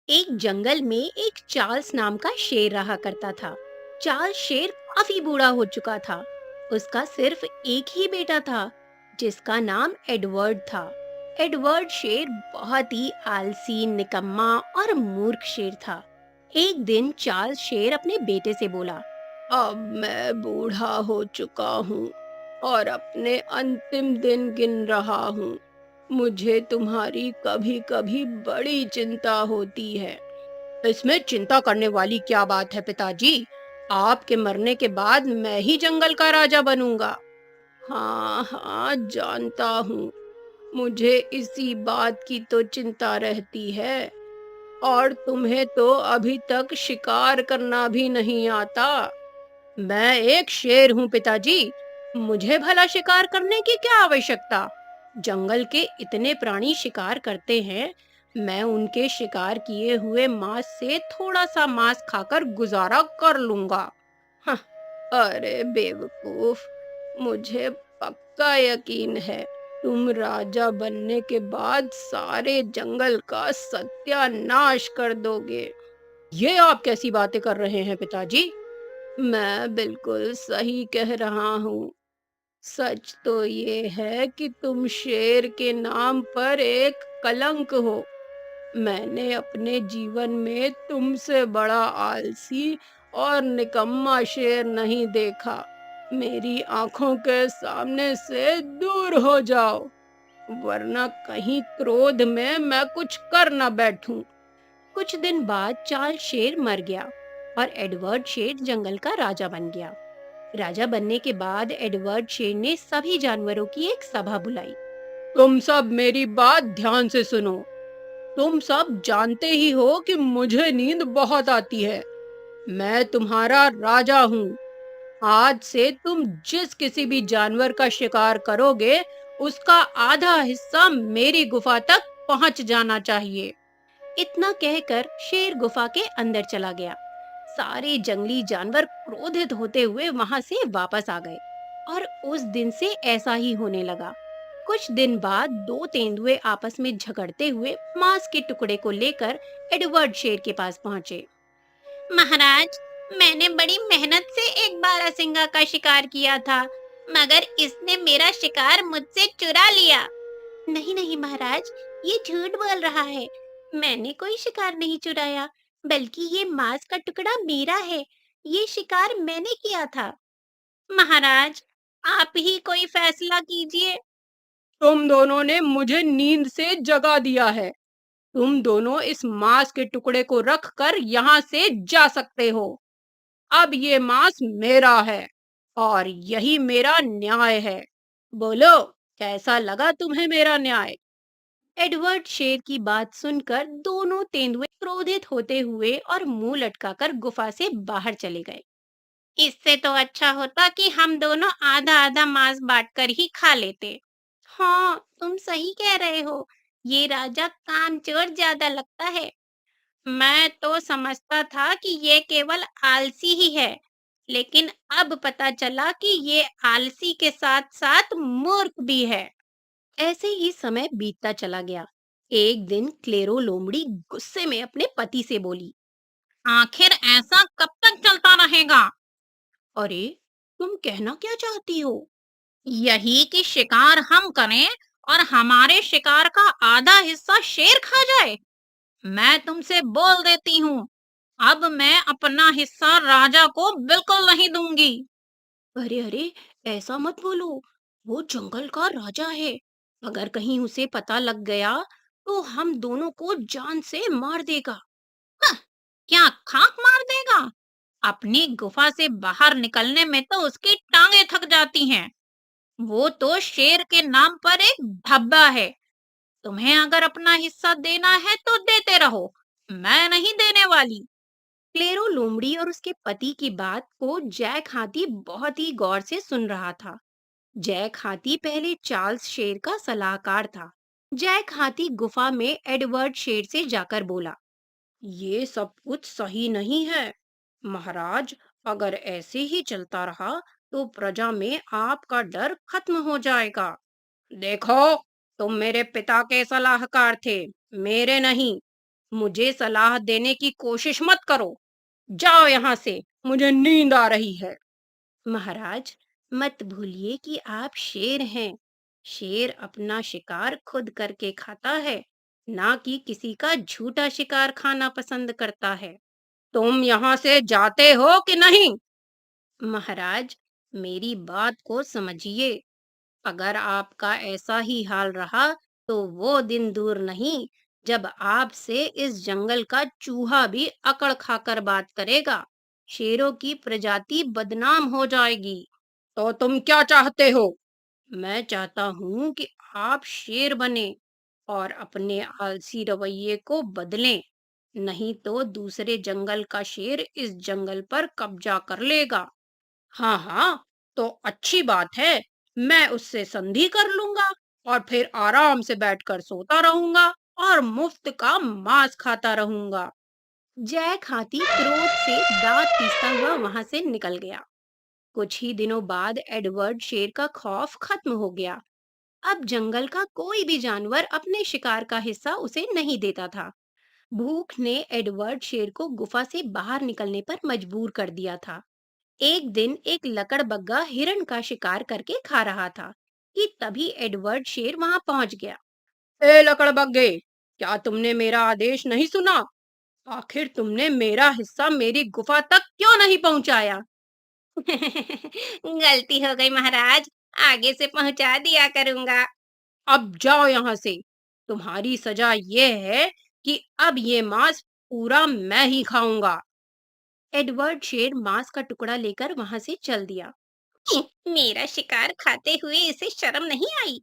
एक जंगल में एक चार्ल्स नाम का शेर रहा करता था। चार्ल्स शेर काफी बूढ़ा हो चुका था। उसका सिर्फ एक ही बेटा था, जिसका नाम एडवर्ड था। एडवर्ड शेर बहुत ही आलसी, निकम्मा और मूर्ख शेर था। एक दिन चार्ल्स शेर अपने बेटे से बोला, अब मैं बूढ़ा हो चुका हूँ और अपने अंतिम दिन गिन रहा हूँ। मुझे तुम्हारी कभी-कभी बड़ी चिंता होती है। इसमें चिंता करने वाली क्या बात है पिताजी? आपके मरने के बाद मैं ही जंगल का राजा बनूंगा। हाँ हाँ, जानता हूँ। मुझे इसी बात की तो चिंता रहती है। और तुम्हें तो अभी तक शिकार करना भी नहीं आता। मैं एक शेर हूँ पिताजी। मुझे भला शिकार करने की क्या आवश्यकता? जंगल के इतने प्राणी शिकार करते हैं। मैं उनके शिकार किए हुए मांस से थोड़ा सा मांस खाकर गुजारा कर लूंगा। हाँ, अरे बेवकूफ, मुझे पक्का यकीन है तुम राजा बनने के बाद सारे जंगल का सत्यानाश कर दोगे। ये आप कैसी बातें कर रहे हैं पिताजी? मैं बिल्कुल सही कह रहा हूँ। सच तो ये है कि तुम शेर के नाम पर एक कलंक हो। मैंने अपने जीवन में तुमसे बड़ा आलसी और निकम्मा शेर नहीं देखा। मेरी आंखों के सामने से दूर हो जाओ, वरना कहीं क्रोध में मैं कुछ कर न बैठूं। कुछ दिन बाद चार्ल्स शेर मर गया और एडवर्ड शेर जंगल का राजा बन गया। राजा बनने के बाद एडवर्ड शेर ने सभी जानवरों की एक सभा बुलाई। तुम सब मेरी बात ध्यान से सुनो। तुम सब जानते ही हो कि मुझे नींद बहुत आती है। मैं तुम्हारा राजा हूँ। आज से तुम जिस किसी भी जानवर का शिकार करोगे, उसका आधा हिस्सा मेरी गुफा तक पहुंच जाना चाहिए। इतना कहकर शेर गुफा के अंदर चला गया। सारे जंगली जानवर क्रोधित होते हुए वहां से वापस आ गए और उस दिन से ऐसा ही होने लगा। कुछ दिन बाद दो तेंदुए आपस में झगड़ते हुए मांस के टुकड़े को लेकर एडवर्ड शेर के पास पहुंचे। महाराज, मैंने बड़ी मेहनत से एक बारहसिंगा का शिकार किया था, मगर इसने मेरा शिकार मुझसे चुरा लिया। नहीं नहीं महाराज, ये झूठ बोल रहा है। मैंने कोई शिकार नहीं चुराया, बल्कि ये मांस का टुकड़ा मेरा है। ये शिकार मैंने किया था। महाराज, आप ही कोई फैसला कीजिए। तुम दोनों ने मुझे नींद से जगा दिया है। तुम दोनों इस मांस के टुकड़े को रख कर यहाँ से जा सकते हो। अब ये मांस मेरा है और यही मेरा न्याय है। बोलो, कैसा लगा तुम्हें मेरा न्याय? एडवर्ड शेर की बात सुनकर दोनों तेंदुए क्रोधित होते हुए और मुंह लटकाकर गुफा से बाहर चले गए। इससे तो अच्छा होता कि हम दोनों आधा आधा मांस बांटकर ही खा लेते। हाँ, तुम सही कह रहे हो। ये राजा कामचोर ज्यादा लगता है। मैं तो समझता था कि ये केवल आलसी ही है, लेकिन अब पता चला कि ये आलसी के साथ साथ मूर्ख भी है। ऐसे ही समय बीतता चला गया। एक दिन क्लेरो लोमड़ी गुस्से में अपने पति से बोली, आखिर ऐसा कब तक चलता रहेगा? अरे, तुम कहना क्या चाहती हो? यही कि शिकार हम करें और हमारे शिकार का आधा हिस्सा शेर खा जाए। मैं तुमसे बोल देती हूँ, अब मैं अपना हिस्सा राजा को बिल्कुल नहीं दूंगी। अरे अरे, ऐसा मत बोलो। वो जंगल का राजा है। अगर कहीं उसे पता लग गया तो हम दोनों को जान से मार देगा। हाँ, क्या खाक मार देगा? अपनी गुफा से बाहर निकलने में तो उसकी टांगे थक जाती हैं। वो तो शेर के नाम पर एक धब्बा है। तुम्हें अगर अपना हिस्सा देना है तो देते रहो, मैं नहीं देने वाली। क्लेरो लोमड़ी और उसके पति की बात को जैक हाथी बहुत ही गौर से सुन रहा था। जैक हाथी पहले चार्ल्स शेर का सलाहकार था। जैक हाथी गुफा में एडवर्ड शेर से जाकर बोला, ये सब कुछ सही नहीं है। महाराज, अगर ऐसे ही चलता रहा तो प्रजा में आपका डर खत्म हो जाएगा। देखो, तुम मेरे पिता के सलाहकार थे, मेरे नहीं। मुझे सलाह देने की कोशिश मत करो। जाओ यहाँ से, मुझे नींद आ रही है। महाराज, मत भूलिए कि आप शेर हैं। शेर अपना शिकार खुद करके खाता है, ना कि किसी का झूठा शिकार खाना पसंद करता है। तुम यहाँ से जाते हो कि नहीं? महाराज, मेरी बात को समझिए। अगर आपका ऐसा ही हाल रहा तो वो दिन दूर नहीं जब आपसे इस जंगल का चूहा भी अकड़ खाकर बात करेगा। शेरों की प्रजाति बदनाम हो जाएगी। तो तुम क्या चाहते हो? मैं चाहता हूँ कि आप शेर बने और अपने आलसी रवैये को बदलें, नहीं तो दूसरे जंगल का शेर इस जंगल पर कब्जा कर लेगा। हाँ हाँ, तो अच्छी बात है। मैं उससे संधि कर लूंगा और फिर आराम से बैठकर सोता रहूंगा और मुफ्त का मांस खाता रहूंगा। जैक हाथी क्रोध से दांत पीसता हुआ वहां से निकल गया। कुछ ही दिनों बाद एडवर्ड शेर का खौफ खत्म हो गया। अब जंगल का कोई भी जानवर अपने शिकार का हिस्सा उसे नहीं देता था। भूख ने एडवर्ड शेर को गुफा से बाहर निकलने पर मजबूर कर दिया था। एक दिन एक लकड़बग्गा हिरण का शिकार करके खा रहा था कि तभी एडवर्ड शेर वहां पहुंच गया। ए लकड़बग्गे, क्या तुमने मेरा आदेश नहीं सुना? आखिर तुमने मेरा हिस्सा मेरी गुफा तक क्यों नहीं पहुंचाया? गलती हो गई महाराज, आगे से पहुंचा दिया करूंगा। अब जाओ यहाँ से। तुम्हारी सजा ये है कि अब ये मांस पूरा मैं ही खाऊंगा। एडवर्ड शेर मांस का टुकड़ा लेकर वहां से चल दिया। मेरा शिकार खाते हुए इसे शर्म नहीं आई।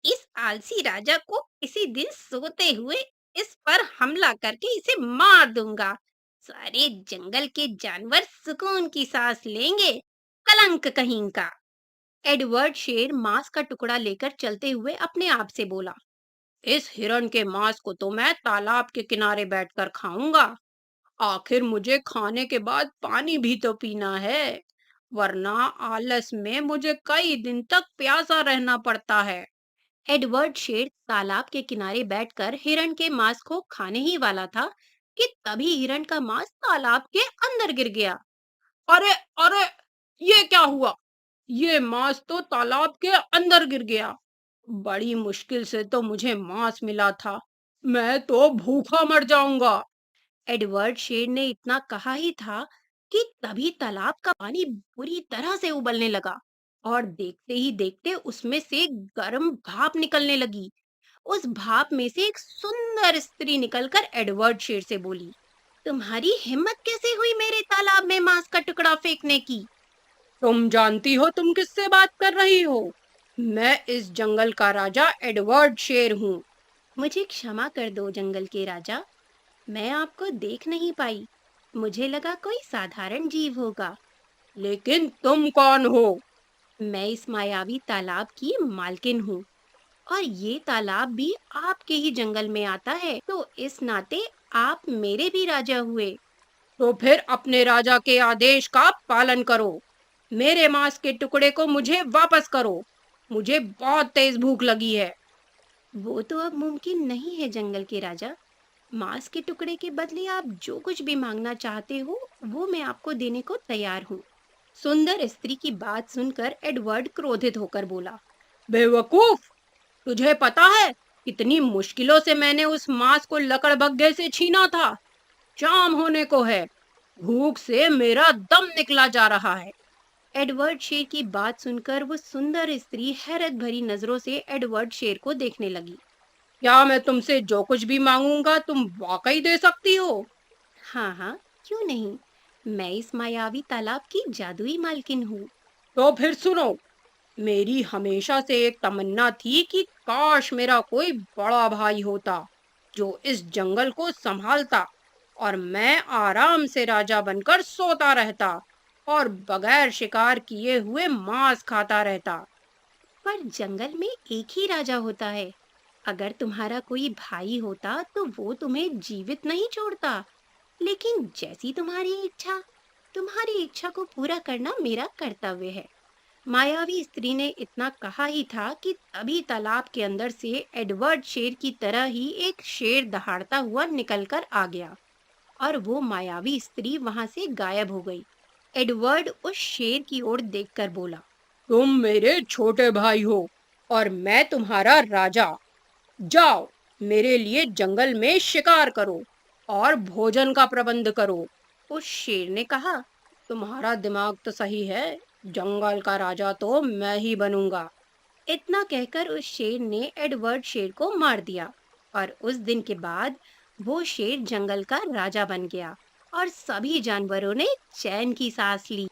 इस आलसी राजा को किसी दिन सोते हुए इस पर हमला करके इसे मार दूंगा। सारे जंगल के जानवर सुकून की सांस लेंगे। कलंक कहीं का। एडवर्ड शेर मांस का टुकड़ा लेकर चलते हुए अपने आप से बोला, इस हिरण के मांस को तो मैं तालाब के किनारे बैठकर खाऊंगा। आखिर मुझे खाने के बाद पानी भी तो पीना है, वरना आलस में मुझे कई दिन तक प्यासा रहना पड़ता है। एडवर्ड शेर तालाब के किनारे बैठकर हिरण के मांस को खाने ही वाला था कि तभी हिरण का मांस तालाब के अंदर गिर गया। अरे अरे, ये क्या हुआ? ये मांस तो तालाब के अंदर गिर गया। बड़ी मुश्किल से तो मुझे मांस मिला था। मैं तो भूखा मर जाऊंगा। एडवर्ड शेर ने इतना कहा ही था कि तभी तालाब का पानी बुरी तरह से उबलने लगा और देखते ही देखते उसमें से गर्म भाप निकलने लगी। उस भाप में से एक सुंदर स्त्री निकलकर एडवर्ड शेर से बोली, तुम्हारी हिम्मत कैसे हुई मेरे तालाब में मांस का टुकड़ा फेंकने की? तुम जानती हो तुम किससे बात कर रही हो? मैं इस जंगल का राजा एडवर्ड शेर हूँ। मुझे क्षमा कर दो जंगल के राजा, मैं आपको देख नहीं पाई। मुझे लगा कोई साधारण जीव होगा। लेकिन तुम कौन हो? मैं इस मायावी तालाब की मालकिन हूँ और ये तालाब भी आपके ही जंगल में आता है, तो इस नाते आप मेरे भी राजा हुए। तो फिर अपने राजा के आदेश का पालन करो। मेरे मांस के टुकड़े को मुझे वापस करो। मुझे बहुत तेज भूख लगी है। वो तो अब मुमकिन नहीं है जंगल के राजा। मांस के टुकड़े के बदले आप जो कुछ भी मांगना चाहते हो वो मैं आपको देने को तैयार हूँ। सुंदर स्त्री की बात सुनकर एडवर्ड क्रोधित होकर बोला, बेवकूफ, तुझे पता है कितनी मुश्किलों से मैंने उस मांस को लकड़बग्घे से छीना था। शाम होने को है, भूख से मेरा दम निकला जा रहा है। एडवर्ड शेर की बात सुनकर वो सुंदर स्त्री हैरत भरी नजरों से एडवर्ड शेर को देखने लगी। क्या मैं तुमसे जो कुछ भी मांगूंगा तुम वाकई दे सकती हो? हाँ हाँ, क्यों नहीं। मैं इस मायावी तालाब की जादुई मालकिन हूँ। तो फिर सुनो, मेरी हमेशा से एक तमन्ना थी कि काश मेरा कोई बड़ा भाई होता जो इस जंगल को संभालता और मैं आराम से राजा बनकर सोता रहता और बगैर शिकार किए हुए मांस खाता रहता। पर जंगल में एक ही राजा होता है। अगर तुम्हारा कोई भाई होता तो वो तुम्हें जीवित नहीं छोड़ता। लेकिन जैसी तुम्हारी इच्छा को पूरा करना मेरा कर्तव्य है। मायावी स्त्री ने इतना कहा ही था कि तभी तालाब के अंदर से एडवर्ड शेर की तरह ही एक शेर दहाड़ता हुआ निकलकर आ गया और वो मायावी स्त्री वहां से गायब हो गई। एडवर्ड उस शेर की ओर देखकर बोला, तुम मेरे छोटे भाई हो और मैं तुम्हारा राजा। जाओ, मेरे लिए जंगल में शिकार करो और भोजन का प्रबंध करो। उस शेर ने कहा, तुम्हारा दिमाग तो सही है, जंगल का राजा तो मैं ही बनूंगा। इतना कहकर उस शेर ने एडवर्ड शेर को मार दिया और उस दिन के बाद वो शेर जंगल का राजा बन गया और सभी जानवरों ने चैन की सांस ली।